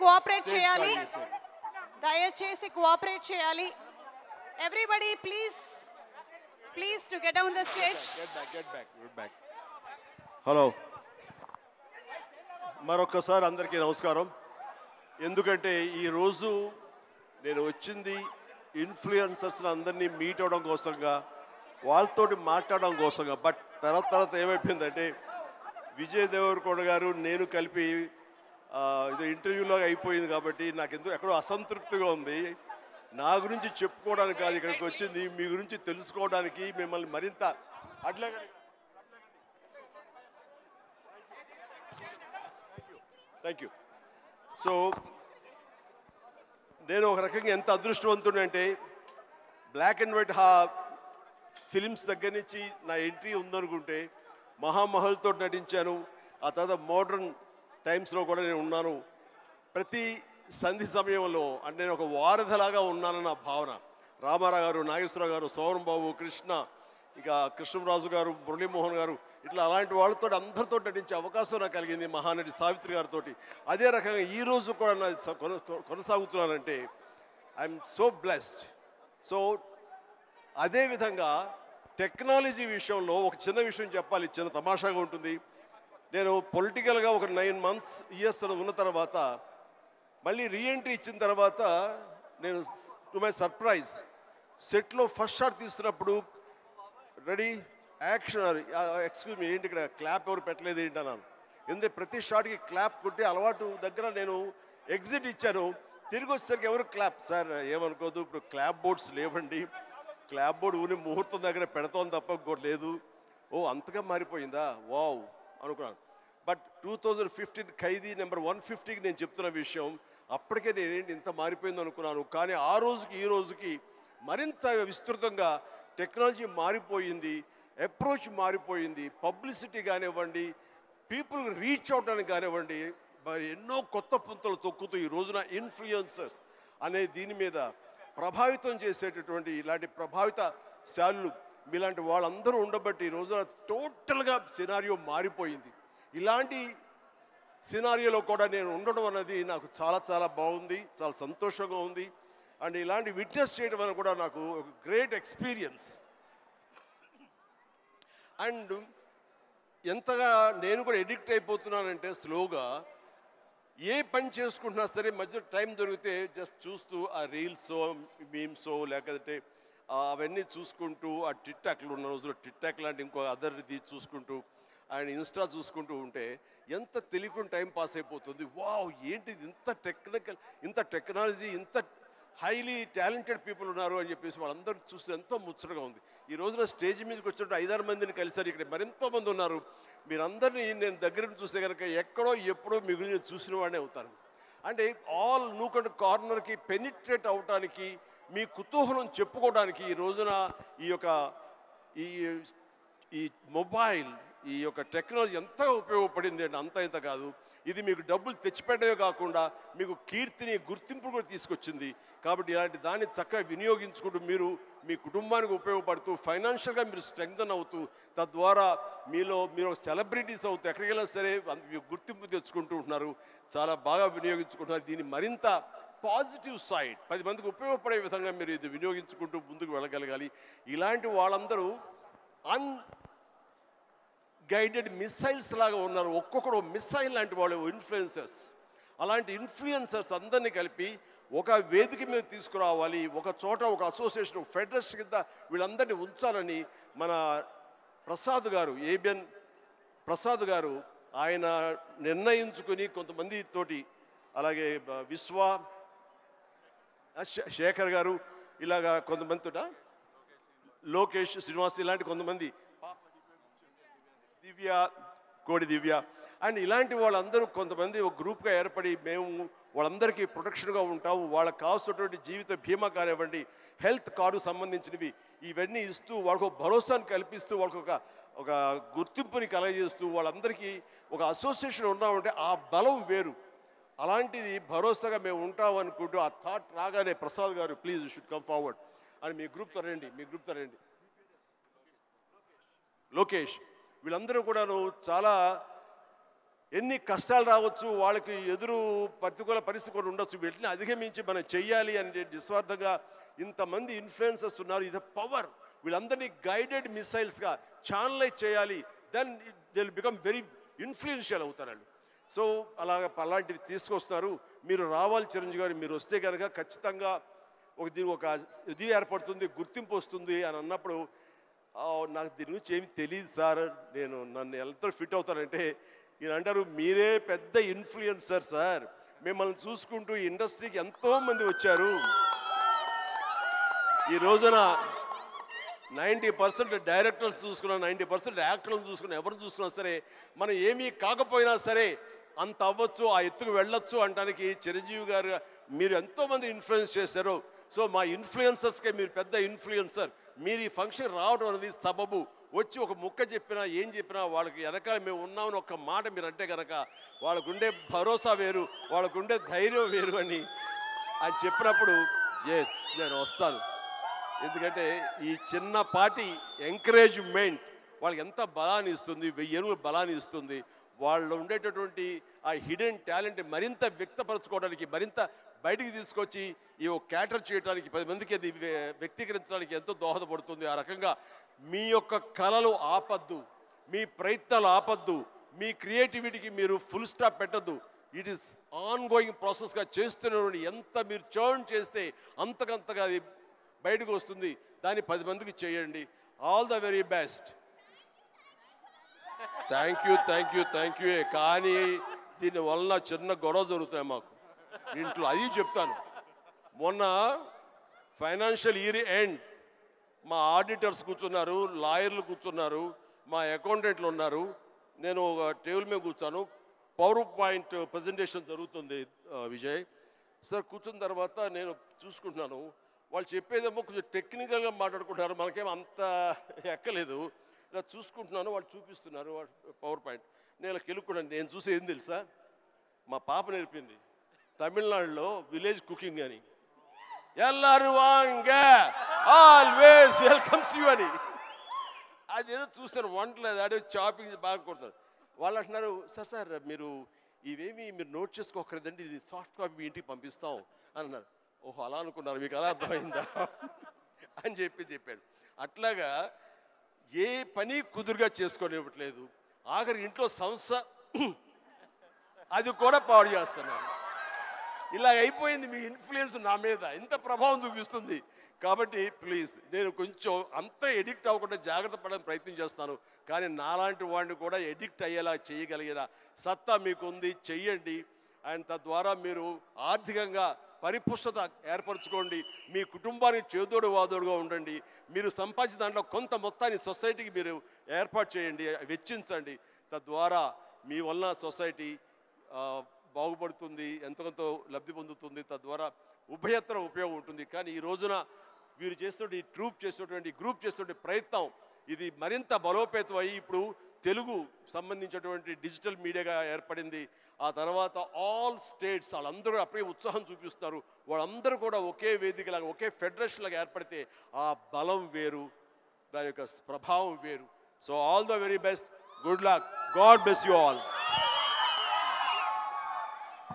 Cooperate చేయాలి, దయచేసి cooperate చేయాలి. Everybody please to get down the stage. Hello, మరొకసారి అందరికీ నమస్కారం. ఎందుకంటే ఈరోజు నేను వచ్చింది ఇన్ఫ్లుయెన్సర్స్ అందరినీ మీట్ అవ్వడం కోసంగా, వాళ్ళతోటి మాట్లాడడం కోసంగా. బట్ తర్వాత ఏమైపోయిందంటే విజయ్ దేవరకొండ గారు నేను కలిపి ఇది ఇంటర్వ్యూలో అయిపోయింది కాబట్టి నాకు ఎందుకు ఎక్కడో అసంతృప్తిగా ఉంది. నా గురించి చెప్పుకోవడానికి కాదు ఇక్కడికి వచ్చింది, మీ గురించి తెలుసుకోవడానికి, మిమ్మల్ని మరింత అట్లా. Thank you. సో నేను ఒక రకంగా ఎంత అదృష్టవంతుడంటే బ్లాక్ అండ్ వైట్ ఫిలిమ్స్ దగ్గర నుంచి నా ఎంట్రీ ఉందనుకుంటే మహామహల్తో నటించాను. ఆ తర్వాత మోడర్న్ టైమ్స్లో కూడా నేను ఉన్నాను. ప్రతి సంధి సమయంలో అంటే నేను ఒక వారధిలాగా ఉన్నానన్న భావన. రామారావు గారు, నాగేశ్వరరావు గారు, సోమన్ బాబు, కృష్ణ, ఇక కృష్ణరాజు గారు, మురళీమోహన్ గారు, ఇట్లా అలాంటి వాళ్ళతో అందరితో నటించే అవకాశం నాకు కలిగింది మహానటి సావిత్రి గారితో. అదే రకంగా ఈరోజు కూడా నా కొనసాగుతున్నానంటే ఐఎమ్ సో బ్లెస్డ్. సో అదేవిధంగా టెక్నాలజీ విషయంలో ఒక చిన్న విషయం చెప్పాలి, చిన్న తమాషాగా ఉంటుంది. నేను పొలిటికల్గా ఒక 9 months ఉన్న తర్వాత మళ్ళీ రీఎంట్రీ ఇచ్చిన తర్వాత నేను టు మై సర్ప్రైజ్ సెట్లో ఫస్ట్ షాట్ తీస్తున్నప్పుడు రెడీ యాక్షన్, ఎక్స్క్యూజ్ మీ, ఏంటి ఇక్కడ క్లాప్ ఎవరు పెట్టలేదు ఏంటి అన్నాను. ఎందుకంటే ప్రతి షాట్కి క్లాప్ కొట్టి అలవాటు దగ్గర నేను ఎగ్జిట్ ఇచ్చాను. తిరిగి వచ్చేసరికి ఎవరు క్లాప్, సార్ ఏమనుకోదు, ఇప్పుడు క్లాప్ బోర్డ్స్ లేవండి, క్లాప్ బోర్డు ఊరి ముహూర్తం దగ్గర పెడతాం తప్ప ఇంకోటి లేదు. ఓ అంతగా మారిపోయిందా, వావ్ అనుకున్నాను. బట్ 2015 ఖైదీ నెంబర్ 150కి నేను చెప్తున్న విషయం, అప్పటికే నేనేంటి ఇంత మారిపోయింది అనుకున్నాను. కానీ ఆ రోజుకి ఈ రోజుకి మరింత విస్తృతంగా టెక్నాలజీ మారిపోయింది, అప్రోచ్ మారిపోయింది. పబ్లిసిటీ కానివ్వండి, పీపుల్ రీచ్ అవడానికి కానివ్వండి, మరి ఎన్నో కొత్త పుంతలు తొక్కుతూ ఈ రోజున ఇన్ఫ్లుయెన్సర్స్ అనే దీని మీద ప్రభావితం చేసేటటువంటి ఇలాంటి ప్రభావిత శాలులు మీలాంటి వాళ్ళందరూ ఉండబట్టి ఈ రోజున టోటల్గా సినారియో మారిపోయింది. ఇలాంటి సినారియోలో కూడా నేను ఉండడం అన్నది నాకు చాలా చాలా బాగుంది, చాలా సంతోషంగా ఉంది. అండ్ ఇలాంటి విట్నెస్ చేయడం అనేది కూడా నాకు ఒక గ్రేట్ ఎక్స్పీరియన్స్. అండ్ ఎంతగా నేను కూడా ఎడిక్ట్ అయిపోతున్నానంటే స్లోగా ఏ పని చేసుకుంటున్నా సరే మధ్య టైం దొరికితే జస్ట్ చూస్తూ ఆ రీల్సో మీమ్సో లేకపోతే అవన్నీ చూసుకుంటూ ఆ టిక్ టాక్లు ఉన్న రోజుల్లో టిక్ టాక్ లాంటి ఇంకో అదర్ది చూసుకుంటూ అండ్ ఇన్స్టా చూసుకుంటూ ఉంటే ఎంత తెలియకుండా టైం పాస్ అయిపోతుంది. వావ్ ఏంటిది, ఇంత టెక్నాలజీ, ఇంత హైలీ టాలెంటెడ్ పీపుల్ ఉన్నారు అని చెప్పేసి వాళ్ళందరూ చూస్తే ఎంతో ముచ్చటగా ఉంది. ఈ రోజున స్టేజ్ మీదకి వచ్చినట్టు 5-6 మందిని కలిసారు, ఇక్కడ మరెంతో మంది ఉన్నారు. మీరందరినీ నేను దగ్గర నుంచి చూస్తే కనుక ఎక్కడో ఎప్పుడో మీ గురించి చూసిన వాడినే అవుతాను. అంటే ఆల్ నూక్ అండ్ కార్నర్కి పెనిట్రేట్ అవడానికి, మీ కుతూహలం చెప్పుకోవడానికి ఈ రోజున ఈ మొబైల్, ఈ యొక్క టెక్నాలజీ ఎంతగా ఉపయోగపడింది అంటే అంత ఇంత కాదు. ఇది మీకు డబ్బులు తెచ్చిపెట్టమే కాకుండా మీకు కీర్తిని, గుర్తింపు కూడా తీసుకొచ్చింది. కాబట్టి ఇలాంటి దాన్ని చక్కగా వినియోగించుకుంటూ మీరు మీ కుటుంబానికి ఉపయోగపడుతూ ఫైనాన్షియల్గా మీరు స్ట్రెంగ్తన్ అవుతూ తద్వారా మీరు సెలబ్రిటీస్ అవుతూ ఎక్కడికి వెళ్ళినా సరే గుర్తింపు తెచ్చుకుంటూ ఉంటున్నారు. చాలా బాగా వినియోగించుకుంటున్నారు. దీన్ని మరింత పాజిటివ్ సైడ్ 10 మందికి ఉపయోగపడే విధంగా మీరు ఇది వినియోగించుకుంటూ ముందుకు వెళ్ళగలగాలి. ఇలాంటి వాళ్ళందరూ గైడెడ్ మిసైల్స్ లాగా ఉన్నారు. ఒక్కొక్కరు మిసైల్ లాంటి వాళ్ళు ఇన్ఫ్లుయెన్సర్స్. అలాంటి ఇన్ఫ్లుయెన్సర్స్ అందరినీ కలిపి ఒక వేదిక మీద తీసుకురావాలి, ఒక చోట ఒక అసోసియేషన్ ఫెడరేషన్ కింద వీళ్ళందరినీ ఉంచాలని మన ప్రసాద్ గారు, ఏబిఎన్ ప్రసాద్ గారు ఆయన నిర్ణయించుకుని కొంతమంది తోటి, అలాగే శేఖర్ గారు ఇలాగా కొంతమందితోట, లోకేష్ శ్రీనివాస్ ఇలాంటి కొంతమంది, కోడి దివ్య అండ్ ఇలాంటి వాళ్ళందరూ కొంతమంది ఒక గ్రూప్గా ఏర్పడి మేము వాళ్ళందరికీ ప్రొటెక్షన్గా ఉంటాము, వాళ్ళకి కావాల్సినటువంటి జీవిత బీమా కానివ్వండి, హెల్త్ కార్డు సంబంధించినవి ఇవన్నీ ఇస్తూ వాళ్ళకు భరోసాను కల్పిస్తూ వాళ్ళకు ఒక గుర్తింపుని కలగజేస్తూ వాళ్ళందరికీ ఒక అసోసియేషన్ ఉన్నామంటే ఆ బలం వేరు. అలాంటిది భరోసాగా మేము ఉంటాం అనుకుంటూ ఆ థాట్ రాగానే ప్రసాద్ గారు please you should come forward అని మీ గ్రూప్తో రండి, లోకేష్ వీళ్ళందరూ కూడాను చాలా ఎన్ని కష్టాలు రావచ్చు, వాళ్ళకి ఎదురు ప్రతికూల పరిస్థితి కూడా ఉండొచ్చు, వీటిని అధిగమించి మనం చెయ్యాలి అని నిస్వార్థంగా ఇంతమంది ఇన్ఫ్లుయెన్సర్స్ ఉన్నారు. ఇది పవర్. వీళ్ళందరినీ గైడెడ్ మిసైల్స్గా ఛానలైజ్ చేయాలి. Then they will become very influential అవుతారు వాళ్ళు. సో అలాంటివి తీసుకొస్తారు. మీరు రావాలి చిరంజీవి గారు. మీరు వస్తే కనుక ఖచ్చితంగా దీనికి ఒక ఇది ఏర్పడుతుంది, గుర్తింపు వస్తుంది అని అన్నప్పుడు నాకు దీని గురించి ఏమి తెలియదు సార్, నన్ను ఎంతో ఫిట్ అవుతానంటే ఈయన అంటారు, మీరే పెద్ద ఇన్ఫ్లుయెన్సర్ సార్, మిమ్మల్ని చూసుకుంటూ ఈ ఇండస్ట్రీకి ఎంతోమంది వచ్చారు. ఈ రోజున 90% డైరెక్టర్స్ చూసుకున్నా, 90% యాక్టర్లను చూసుకున్నా, ఎవరు చూసుకున్నా సరే మనం ఏమీ కాకపోయినా సరే అంత అవ్వచ్చు, ఆ ఎత్తుకు వెళ్ళొచ్చు అనడానికి చిరంజీవి గారు మీరు ఎంతోమంది ఇన్ఫ్లుయెన్స్ చేశారు. సో మా ఇన్ఫ్లుయెన్సర్స్కే మీరు పెద్ద ఇన్ఫ్లుయెన్సర్. మీరు ఈ ఫంక్షన్ రావడం అనేది సబబు. వచ్చి ఒక ముక్క చెప్పినా ఏం చెప్పినా వాళ్ళకి వెనకాల మేము ఉన్నామని ఒక్క మాట మీరు అంటే కనుక వాళ్ళకుండే భరోసా వేరు, వాళ్ళకుండే ధైర్యం వేరు అని చెప్పినప్పుడు ఎస్ నేను వస్తాను. ఎందుకంటే ఈ చిన్నపాటి ఎంకరేజ్మెంట్ వాళ్ళకి ఎంత బలాన్ని ఇస్తుంది, 1000 ఏనుగుల బలాన్ని ఇస్తుంది. వాళ్ళు ఉండేటటువంటి ఆ హిడెన్ టాలెంట్ మరింత వ్యక్తపరచుకోవడానికి, మరింత బయటికి తీసుకొచ్చి ఈ క్యాటర్ చేయడానికి, 10 మందికి అది వ్యక్తీకరించడానికి ఎంతో దోహదపడుతుంది. ఆ రకంగా మీ యొక్క కళలు ఆపద్దు, మీ ప్రయత్నాలు ఆపద్దు, మీ క్రియేటివిటీకి మీరు ఫుల్ స్టాప్ పెట్టద్దు. ఇట్ ఈస్ ఆన్ గోయింగ్ ప్రాసెస్గా చేస్తున్న ఎంత మీరు చర్న్ చేస్తే అంతకంతగా అది బయటకు వస్తుంది. దాన్ని 10 మందికి చేయండి. All the very best. Thank you. కానీ దీనివల్ల చిన్న గొడవ జరుగుతాయి మాకు ఇంట్లో, అది చెప్తాను. మొన్న ఫైనాన్షియల్ ఇయర్ ఎండ్ మా ఆడిటర్స్ కూర్చున్నారు, లాయర్లు కూర్చున్నారు, మా అకౌంటెంట్లు ఉన్నారు. నేను ఒక టేబుల్ మీద కూర్చాను. పవర్ పాయింట్ ప్రజెంటేషన్ జరుగుతుంది విజయ్ సార్. కూర్చున్న తర్వాత నేను చూసుకుంటున్నాను, వాళ్ళు చెప్పేదేమో కొంచెం టెక్నికల్గా మాట్లాడుకుంటున్నారు, మనకేమో అంత ఎక్కలేదు. ఇలా చూసుకుంటున్నాను, వాళ్ళు చూపిస్తున్నారు పవర్ పాయింట్. నేను కెలుక్కున్నాను. నేను చూసి ఏం తెలుసా, మా పాప నేర్పింది తమిళనాడులో విలేజ్ కుకింగ్ అని. ఎల్లారు వాంగ ఆల్వేస్ వెల్కమ్స్ యూ అని. అదేదో చూస్తాను, వంటలేదు, అదే చాపింగ్ బాగా కొడతారు. వాళ్ళు అంటున్నారు, సార్ మీరు ఇవేమి మీరు నోట్ చేసుకోకర్లేదండి, ఇది సాఫ్ట్ కాపీ మీ ఇంటికి పంపిస్తాం అని అన్నారు. ఓహో అలా అనుకున్నారు, మీకు అలా అర్థమైందా అని చెప్పాడు. అట్లాగా ఏ పని కుదురుగా చేసుకోనివ్వట్లేదు. ఆఖరి ఇంట్లో సంస్థ అది కూడా పాడు చేస్తున్నారు. ఇలా అయిపోయింది మీ ఇన్ఫ్లుయెన్స్ నా మీద, ఇంత ప్రభావం చూపిస్తుంది. కాబట్టి ప్లీజ్ నేను కొంచెం అంత ఎడిక్ట్ అవ్వకుండా జాగ్రత్త పడడానికి ప్రయత్నం చేస్తాను. కానీ నాలాంటి వాడిని కూడా ఎడిక్ట్ అయ్యేలా చేయగలిగిన సత్తా మీకుంది, చెయ్యండి. అండ్ తద్వారా మీరు ఆర్థికంగా పరిపుష్టత ఏర్పరచుకోండి. మీ కుటుంబానికి చేదోడు వాదోడుగా ఉండండి. మీరు సంపాదించిన దాంట్లో కొంత మొత్తాన్ని సొసైటీకి మీరు ఏర్పాటు చేయండి, వెచ్చించండి. తద్వారా మీ వలన సొసైటీ బాగుపడుతుంది, ఎంతకంతో లబ్ధి పొందుతుంది. తద్వారా ఉభయత్ర ఉపయోగం ఉంటుంది. కానీ ఈ రోజున వీరు చేస్తున్న ఈ గ్రూప్ చేస్తున్న ప్రయత్నం ఇది మరింత బలోపేతం అయ్యి ఇప్పుడు తెలుగు సంబంధించినటువంటి డిజిటల్ మీడియాగా ఏర్పడింది. ఆ తర్వాత ఆల్ స్టేట్స్ వాళ్ళందరూ అప్పుడే ఉత్సాహం చూపిస్తారు. వాళ్ళందరూ కూడా ఒకే వేదికలాగా, ఒకే ఫెడరేషన్ లాగా ఏర్పడితే ఆ బలం వేరు, దాని యొక్క ప్రభావం వేరు. So all the very best, good luck, God bless you all.